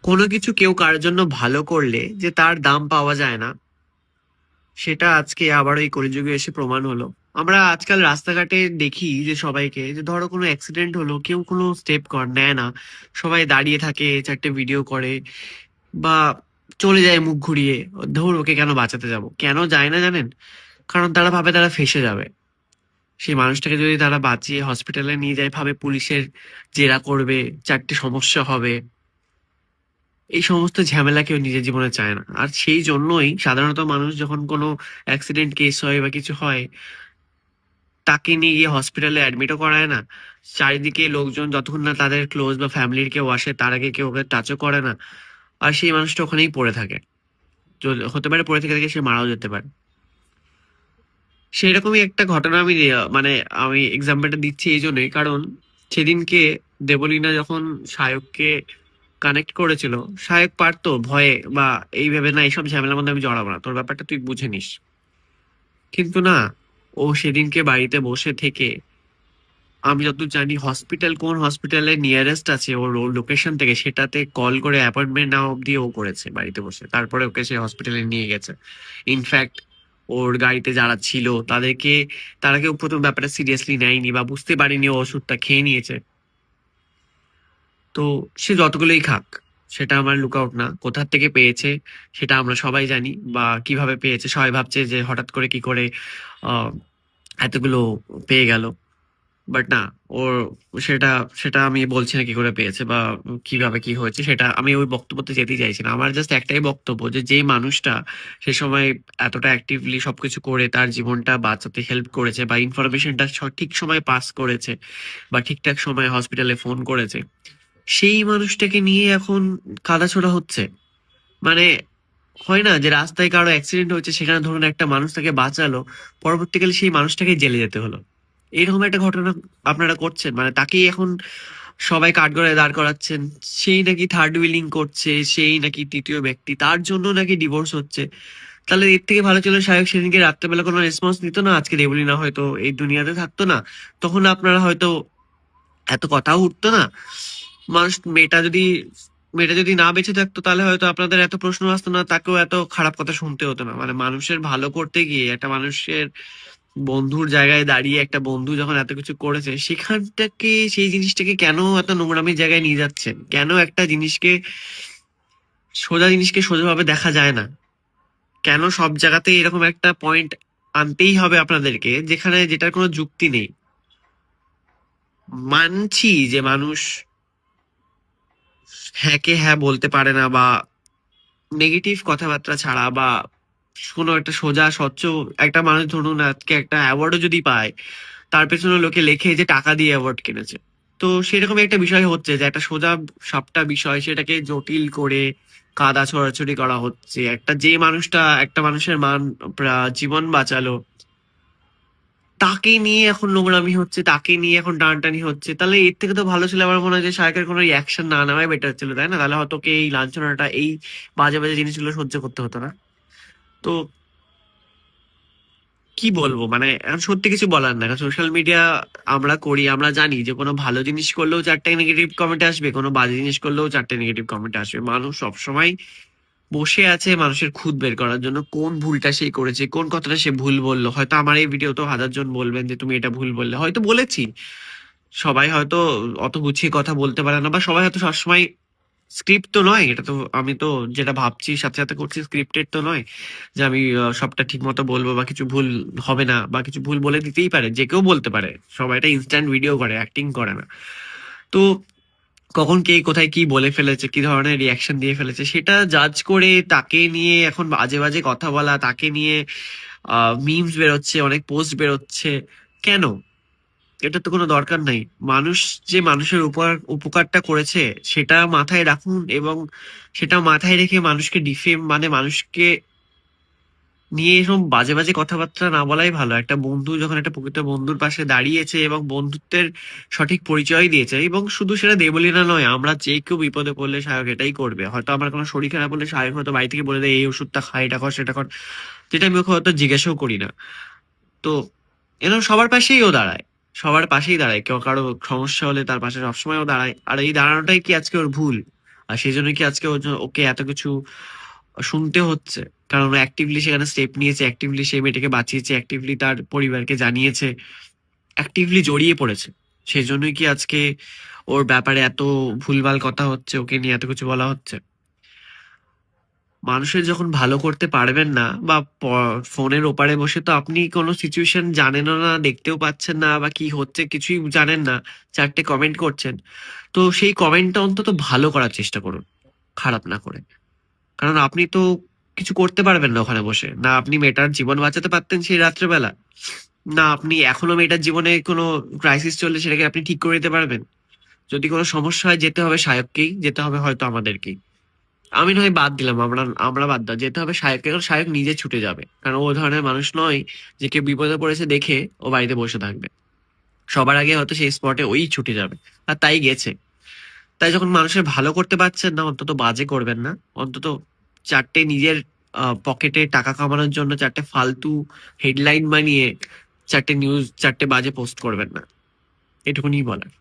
কোনো কিছু কেউ কারোর জন্য ভালো করলে যে তার দাম পাওয়া যায় না, সেটা আজকে আবার এই কলিযুগে এসে প্রমাণ হলো। আমরা আজকাল রাস্তাঘাটে দেখি যে সবাইকে, যে ধরো কোনো অ্যাক্সিডেন্ট হলো, কেউ কোনো স্টেপ নেয় না, সবাই দাঁড়িয়ে থাকে, চারটে ভিডিও করে বা চলে যায় মুখ ঘুরিয়ে। ধর ওকে কেন বাঁচাতে যাব, কেন যায় না জানেন? কারণ তারা ভাবে তারা ফেঁসে যাবে। সেই মানুষটাকে যদি তারা বাঁচিয়ে হসপিটালে নিয়ে যায়, ভাবে পুলিশের জেরা করবে, চারটে সমস্যা হবে। এই সমস্ত ঝামেলা কেউ নিজের জীবনে চায় না। আর সেই জন্যই সাধারণত মানুষ যখন কোনো অ্যাক্সিডেন্ট কেস হয় বা কিছু হয়, তাকে নিয়ে গিয়ে হসপিটালে অ্যাডমিটও করায় না। চারিদিকে লোকজন যতক্ষণ না তাদের ক্লোজ বা ফ্যামিলির কেউ আসে, তার আগে কেউ ওকে টাচও করে না। আর সেই মানুষটা ওখানেই পড়ে থাকে। হতে পারে পড়ে থেকে থেকে সে মারাও যেতে পারে। সেরকমই একটা ঘটনা আমি মানে আমি এক্সাম্পলটা দিচ্ছি এই জন্যই, কারণ সেদিনকে দেবলীনা যখন সায়ককে কানেক্ট করেছিল, সায়ক পারতো ভয়ে বা এই ভেবে না এইসব ঝামেলার মধ্যে আমি জড়াবো না, তোর ব্যাপারটা তুই বুঝে নিস। কিন্তু না, ও সেদিনকে বাড়িতে বসে থেকে, আমি যতদূর জানি হসপিটাল, কোন হসপিটালে নিয়ারেস্ট আছে ওর লোকেশন থেকে, সেটাতে কল করে অ্যাপয়েন্টমেন্ট না অব্দি ও করেছে বাড়িতে বসে, তারপরে ওকে সে হসপিটালে নিয়ে গেছে। ইনফ্যাক্ট ওর গাড়িতে যারা ছিল তাদেরকে, তারা কেউ প্রথম ব্যাপারটা সিরিয়াসলি নেয়নি বা বুঝতে পারেনি ও ওষুধটা খেয়ে নিয়েছে। তো সে যতগুলোই খাক, সেটা আমার লুক আউট না, কোথা থেকে পেয়েছে সেটা আমরা সবাই জানি, বা কিভাবে পেয়েছে সবাই ভাবছে যে হঠাৎ করে কি করে আহ এতগুলো পেয়ে গেল। বাট না, ওর সেটা সেটা আমি বলছি না কি করে পেয়েছে বা কিভাবে কি হয়েছে, সেটা আমি ওই বক্তব্যতে যেতে চাইছি না। আমার জাস্ট একটাই বক্তব্য, যে যে মানুষটা সে সময় এতটা অ্যাক্টিভলি সবকিছু করে তার জীবনটা বাঁচাতে হেল্প করেছে বা ইনফরমেশনটা সঠিক সময় পাস করেছে বা ঠিকঠাক সময় হসপিটালে ফোন করেছে, সেই মানুষটাকে নিয়ে এখন কাদাছোড়া হচ্ছে। মানে হয় না যে রাস্তায় কারো অ্যাক্সিডেন্ট হয়েছে, সেখানে ধরুন একটা মানুষ তাকে বাঁচালো, পরবর্তীকালে সেই মানুষটাকে জেলে যেতে হলো। এরকম একটা ঘটনা আপনারা করছেন, মানে তাকেই এখন সবাই কাঠগড়ায় দাঁড় করাচ্ছেন। সেই নাকি থার্ড উইলিং করছে, সেই নাকি তৃতীয় ব্যক্তি, তার জন্য নাকি ডিভোর্স হচ্ছে। তাহলে এর থেকে ভালো ছিল সায়ক সেদিনকে রাত্রেবেলা কোনো রেসপন্স নিত না, আজকে দেবলীনা হয়তো এই দুনিয়াতে থাকতো না, তখন আপনারা হয়তো এত কথাও উঠতো না। মানুষ, মেয়েটা যদি না বেঁচে থাকতো, তাহলে হয়তো আপনাদের এত প্রশ্ন আসতো না, তাকেও এত খারাপ কথা শুনতে হতো না। মানে মানুষের ভালো করতে গিয়ে একটা মানুষের বন্ধুর জায়গায় দাঁড়িয়ে একটা বন্ধু যখন এত কিছু করেছে, সেখানটাকে, সেই জিনিসটাকে কেন এত নোংরামির জায়গায় নিয়ে যাচ্ছেন? কেন একটা জিনিসকে, সোজা জিনিসকে সোজাভাবে দেখা যায় না? কেন সব জায়গাতে এরকম একটা পয়েন্ট আনতেই হবে আপনাদেরকে, যেখানে যেটার কোনো যুক্তি নেই? মানছি যে মানুষ হ্যাঁ কে হ্যাঁ বলতে পারে না, বা নেগেটিভ কথাবার্তা ছাড়া বা কোনো একটা সোজা স্বচ্ছ, একটা মানুষ ধরুন আজকে একটা অ্যাওয়ার্ডও যদি পায়, তার পেছনে লোকে লেখে যে টাকা দিয়ে অ্যাওয়ার্ড কিনেছে। তো সেরকম একটা বিষয় হচ্ছে যে একটা সোজা সাপটা বিষয়, সেটাকে জটিল করে কাদা ছড়াছড়ি করা হচ্ছে। একটা যে মানুষটা একটা মানুষের জীবন বাঁচালো, তাকে নিয়ে এখন নোংরামি হচ্ছে, তাকে নিয়ে এখন টানাটানি হচ্ছে। তাহলে এর থেকে তো ভালো ছিল, আমার মনে হয় যে সরকারের কোনো অ্যাকশন না নেওয়াই বেটার ছিল, তাই না? তাহলে হয়তো ওকে এই লাঞ্ছনাটা, এই বাজে বাজে জিনিসগুলো সহ্য করতে হতো না। তো কি বলবো, মানে এখন সত্যি কিছু বলার না। সোশ্যাল মিডিয়া আমরা করি, আমরা জানি যে কোনো ভালো জিনিস করলেও চারটে নেগেটিভ কমেন্ট আসবে, কোনো বাজে জিনিস করলেও চারটে নেগেটিভ কমেন্ট আসবে। মানুষ সবসময় বসে আছে মানুষের খুঁত বের করার জন্য, কোন ভুলটা সে করেছে, কোন কথাটা সে ভুল বললো। হয়তো আমার এই ভিডিও তো 1000 জন বলবেন যে তুমি এটা ভুল বললে, হয়তো বলেছি। সবাই হয়তো অত গুছিয়ে কথা বলতে পারে না, বা সবাই হয়তো সবসময়, স্ক্রিপ্ট তো নয় এটা তো, আমি তো যেটা ভাবছি সাথে সাথে করছি, স্ক্রিপ্টেড তো নয় যে আমি সবটা ঠিক মতো বলবো বা কিছু ভুল হবে না, বা কিছু ভুল বলে দিতেই পারে, যে কেউ বলতে পারে। সবাই এটা ইনস্ট্যান্ট ভিডিও করে, অ্যাক্টিং করে না। তো কখন কে কোথায় কি বলে ফেলেছে, কি ধরনের রিয়াকশন দিয়ে ফেলেছে, সেটা জাজ করে তাকে নিয়ে এখন বাজে বাজে কথা বলা, তাকে নিয়ে মিমস বেরোচ্ছে, অনেক পোস্ট বেরোচ্ছে, কেন? এটা তো কোনো দরকার নাই। মানুষ যে মানুষের উপকারটা করেছে সেটা মাথায় রাখুন, এবং সেটা মাথায় রেখে মানুষকে ডিফেম, মানে মানুষকে নিয়ে এরকম বাজে বাজে কথাবার্তা না বলাই ভালো। একটা বন্ধু যখন একটা প্রকৃত বন্ধুর পাশে দাঁড়িয়েছে এবং বন্ধুত্বের সঠিক পরিচয় দিয়েছে, এবং শুধু সেটা দেবলীনা নয়, আমরা যে কেউ বিপদে পড়লে সায়ক এটাই করবে। হয়তো আমার কোনো শরীর খারাপ হলে সায়ক হয়তো বাড়ি থেকে বলে দেয় এই ওষুধটা খাই, এটা কর সেটা কর, যেটা আমি ওকে হয়তো জিজ্ঞাসাও করি না। তো এরকম সবার পাশেই ও দাঁড়ায়, সবার পাশেই দাঁড়ায়। কেউ কারো সমস্যা হলে তার পাশে সবসময় ও দাঁড়ায়। আর এই দাঁড়ানোটাই কি আজকে ওর ভুল? আর সেই জন্য কি আজকে ওকে এত কিছু শুনতে হচ্ছে? কারণ অ্যাক্টিভলি সেখানে স্টেপ নিয়েছে, অ্যাক্টিভলি সেই মেয়েটাকে বাঁচিয়েছে, অ্যাক্টিভলি তার পরিবারকে জানিয়েছে, অ্যাক্টিভলি জড়িয়ে পড়েছে। সেই জন্যই কি আজকে ওর ব্যাপারে এত ভুলভাল কথা হচ্ছে, ওকে নিয়ে এত কিছু বলা হচ্ছে? মানুষের যখন ভালো করতে পারবেন না, বা ফোনের ওপারে বসে তো আপনি কোনো সিচুয়েশন জানেনও না, দেখতেও পাচ্ছেন না, বা কি হচ্ছে কিছুই জানেন না, চারটে কমেন্ট করছেন, তো সেই কমেন্টটা অন্তত ভালো করার চেষ্টা করুন, খারাপ না করে। কারণ আপনি তো কিছু করতে পারবেন না ওখানে বসে, না আপনি মেয়েটার জীবন বাঁচাতে পারতেন সেই রাত্রেবেলা, না আপনি এখনো মেয়েটার জীবনে কোনো ক্রাইসিস চললে সেটাকে আপনি ঠিক করে দিতে পারবেন। যদি কোনো সমস্যা হয় যেতে হবে সায়ককেই, যেতে হবে হয়তো আমাদেরকেই। আমি নয় বাদ দিলাম, আমরা আমরা বাদ দাও, যেতে হবে সায়ককে, কারণ সায়ক নিজে ছুটে যাবে, কারণ ও ধরনের মানুষ নয় যে কেউ বিপদে পড়েছে দেখে ও বাড়িতে বসে থাকবে। সবার আগে হয়তো সেই স্পটে ওই ছুটে যাবে, আর তাই গেছে। তাই যখন মানুষের ভালো করতে পারছেন না, অন্তত বাজে করবেন না। অন্তত চারটে নিজের পকেটে টাকা কামানোর জন্য চারটে ফালতু হেডলাইন বানিয়ে চারটে নিউজ, চারটে বাজে পোস্ট করবেন না, এটুকুনি বলার।